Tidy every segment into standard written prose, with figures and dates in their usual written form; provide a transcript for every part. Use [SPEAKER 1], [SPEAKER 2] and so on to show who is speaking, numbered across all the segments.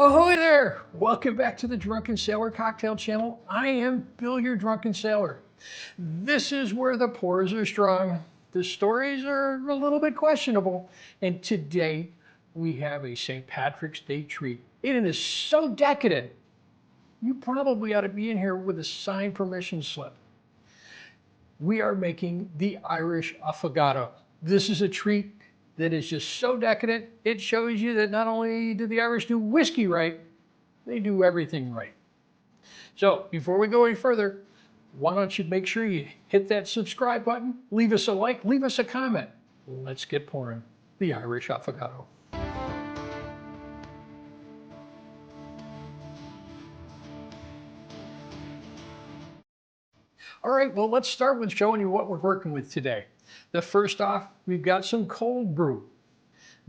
[SPEAKER 1] Ahoy there! Welcome back to the Drunken Sailor Cocktail Channel. I am Bill, your Drunken Sailor. This is where the pours are strong, the stories are a little bit questionable, and today we have a St. Patrick's Day treat. It is so decadent, you probably ought to be in here with a signed permission slip. We are making the Irish Affogato. This is a treat that is just so decadent, it shows you that not only do the Irish do whiskey right, they do everything right. So before we go any further, why don't you make sure you hit that subscribe button, leave us a like, leave us a comment. Let's get pouring the Irish Affogato. All right, well, let's start with showing you what we're working with today. The first off, we've got some cold brew.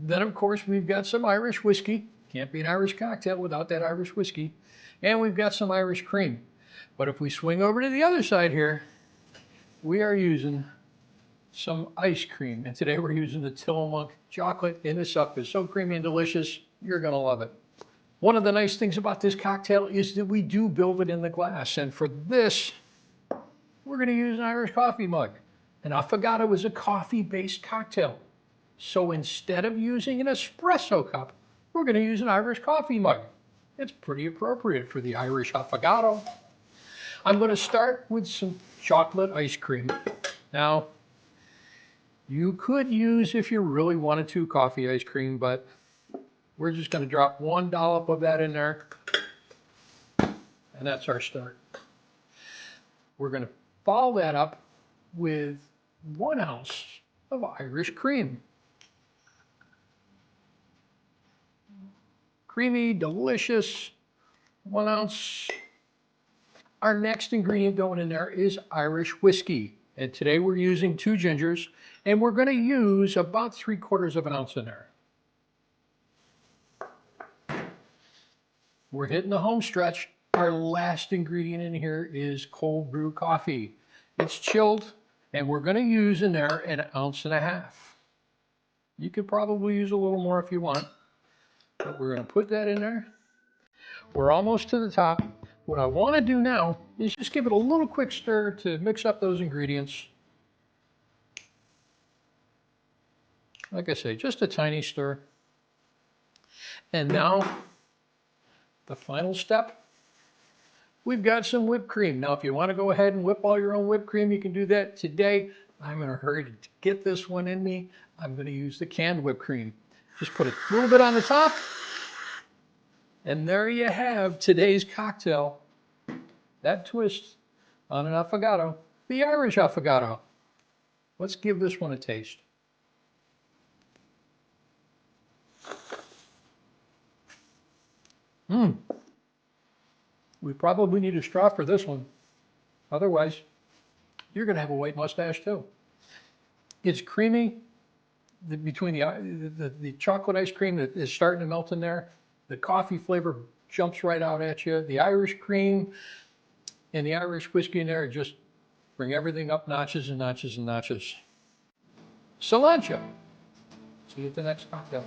[SPEAKER 1] Then, of course, we've got some Irish whiskey. Can't be an Irish cocktail without that Irish whiskey. And we've got some Irish cream. But if we swing over to the other side here, we are using some ice cream. And today we're using the Tillamook chocolate. And this stuff is so creamy and delicious, you're going to love it. One of the nice things about this cocktail is that we do build it in the glass. And for this, we're going to use an Irish coffee mug. An affogato is a coffee-based cocktail. So instead of using an espresso cup, we're going to use an Irish coffee mug. It's pretty appropriate for the Irish Affogato. I'm going to start with some chocolate ice cream. Now, you could use, if you really wanted to, coffee ice cream, but we're just going to drop one dollop of that in there. And that's our start. We're going to follow that up with 1 ounce of Irish cream. Creamy, delicious, 1 ounce. Our next ingredient going in there is Irish whiskey. And today we're using 2 gingers, and we're going to use about 3/4 of an ounce in there. We're hitting the home stretch. Our last ingredient in here is cold brew coffee. It's chilled, and we're going to use in there 1.5 ounces. You could probably use a little more if you want, but we're going to put that in there. We're almost to the top. What I want to do now is just give it a little quick stir to mix up those ingredients. Like I say, just a tiny stir. And now, the final step, we've got some whipped cream. Now, if you want to go ahead and whip all your own whipped cream, you can do that. Today, I'm in a hurry to get this one in me. I'm going to use the canned whipped cream. Just put a little bit on the top. And there you have today's cocktail. That twist on an affogato, the Irish Affogato. Let's give this one a taste. We probably need a straw for this one. Otherwise, you're going to have a white mustache too. It's creamy. Between the chocolate ice cream that is starting to melt in there, the coffee flavor jumps right out at you. The Irish cream and the Irish whiskey in there just bring everything up notches and notches and notches. Cilantro. See you at the next cocktail.